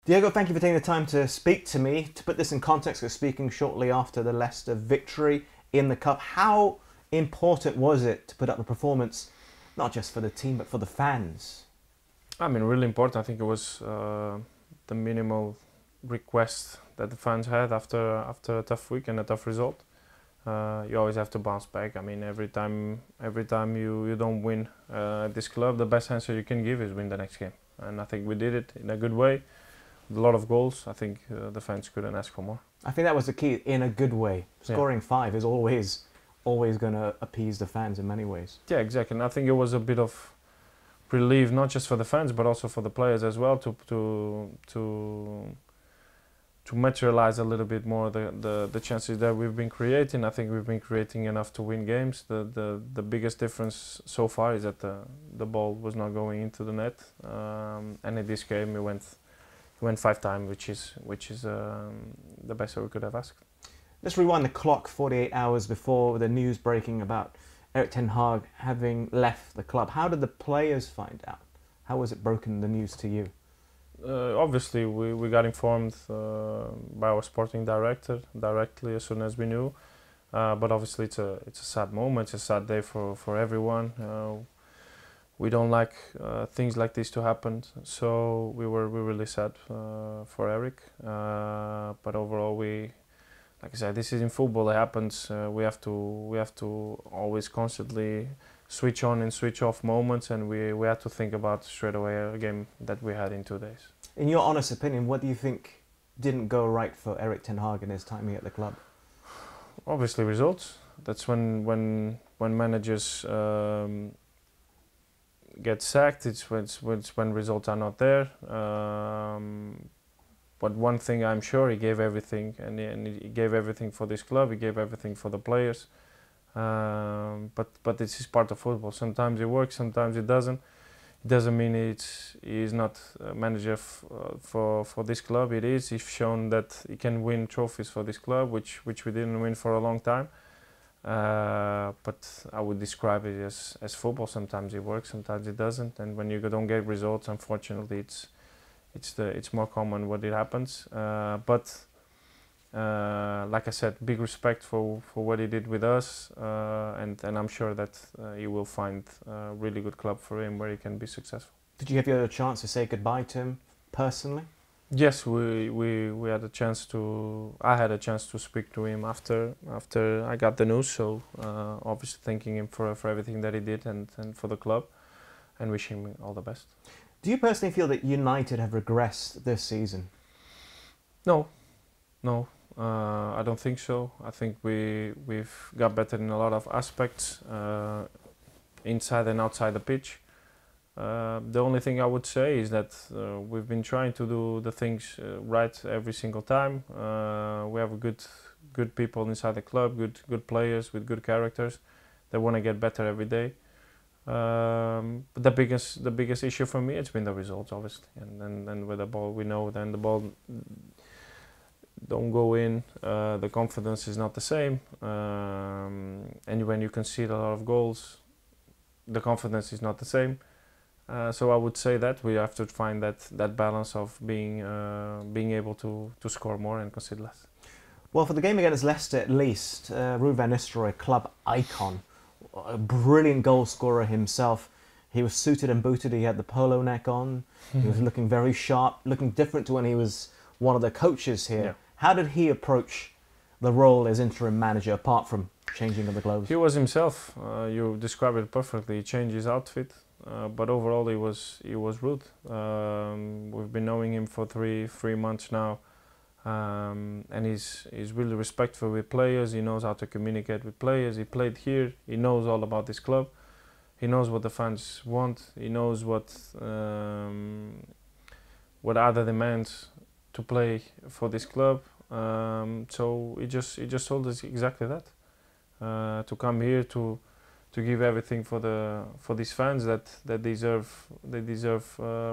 Diogo, thank you for taking the time to speak to me. To put this in context, we're speaking shortly after the Leicester victory in the Cup. How important was it to put up a performance, not just for the team, but for the fans? I mean, really important. I think it was the minimal request that the fans had after a tough week and a tough result. You always have to bounce back. I mean, every time you don't win at this club, the best answer you can give is win the next game. And I think we did it in a good way. A lot of goals. I think the fans couldn't ask for more. I think that was the key, in a good way. Scoring 5 is always going to appease the fans in many ways. Yeah, exactly. And I think it was a bit of relief, not just for the fans, but also for the players as well, to materialize a little bit more the chances that we've been creating. I think we've been creating enough to win games. The biggest difference so far is that the ball was not going into the net, and in this game we went 5 times, which is the best that we could have asked. Let's rewind the clock 48 hours before the news breaking about Erik ten Hag having left the club. How did the players find out? How was it broken, the news, to you? Obviously, we got informed by our sporting director directly as soon as we knew. But obviously, it's a sad moment. It's a sad day for everyone. We don't like things like this to happen. So we were really sad for Erik. But overall, like I said, this is in football. It happens. We have to always constantly switch on and switch off moments, and we had to think about straight away a game that we had in 2 days. In your honest opinion, what do you think didn't go right for Erik ten Hag in his time here at the club? Obviously, results. That's when managers get sacked. It's when results are not there. But one thing I'm sure, he gave everything, and he gave everything for this club. He gave everything for the players. But this is part of football. Sometimes it works, sometimes it doesn't. It doesn't mean he's not a manager for this club. It is. He's shown that he can win trophies for this club, which we didn't win for a long time. But I would describe it as football. Sometimes it works, sometimes it doesn't. And when you don't get results, unfortunately, it's more common when it happens. But like I said, big respect for what he did with us, and I'm sure that he will find a really good club for him where he can be successful. Did you have a chance to say goodbye to him personally? Yes, we had a chance to. I had a chance to speak to him after I got the news. So obviously thanking him for everything that he did and for the club, and wishing him all the best. Do you personally feel that United have regressed this season? No. I don't think so. I think we've got better in a lot of aspects, inside and outside the pitch. The only thing I would say is that we've been trying to do the things right every single time. We have good people inside the club, good players with good characters that want to get better every day. But the biggest issue for me, it's been the results, obviously, and with the ball, we know then the ball don't go in, the confidence is not the same, and when you concede a lot of goals, the confidence is not the same. So I would say that we have to find that balance of being able to score more and concede less. Well, for the game against Leicester at least, Ruud van Nistelrooy, club icon, a brilliant goal scorer himself. He was suited and booted, he had the polo neck on, he was looking very sharp, looking different to when he was one of the coaches here. Yeah. How did he approach the role as interim manager, apart from changing of the gloves? He was himself. You described it perfectly. He changed his outfit, but overall he was Ruud. We've been knowing him for three months now, and he's really respectful with players. He knows how to communicate with players. He played here. He knows all about this club. He knows what the fans want. He knows what are the demands to play for this club. So he just told us exactly that. To come here to give everything for these fans that deserve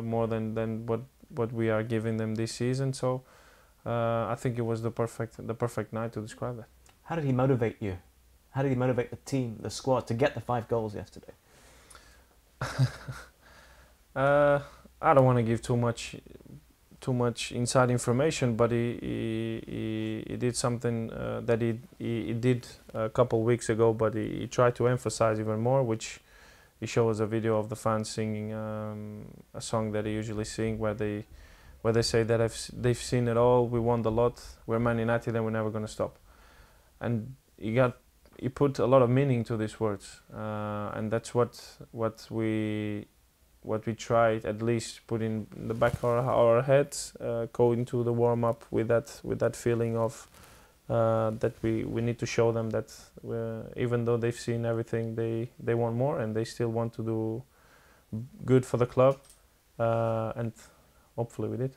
more than what we are giving them this season. So I think it was the perfect night to describe that. How did he motivate you? How did he motivate the team, the squad, to get the 5 goals yesterday? I don't want to give too too much inside information, but he did something that he did a couple weeks ago, but he tried to emphasize even more, which he showed us a video of the fans singing a song that they usually sing, where they say that they've seen it all, we won the lot, we're Man United and we're never going to stop. And he put a lot of meaning to these words, and that's what we tried, at least put in the back of our heads, go into the warm-up with that feeling of that we need to show them that even though they've seen everything, they want more, and they still want to do good for the club, and hopefully we did.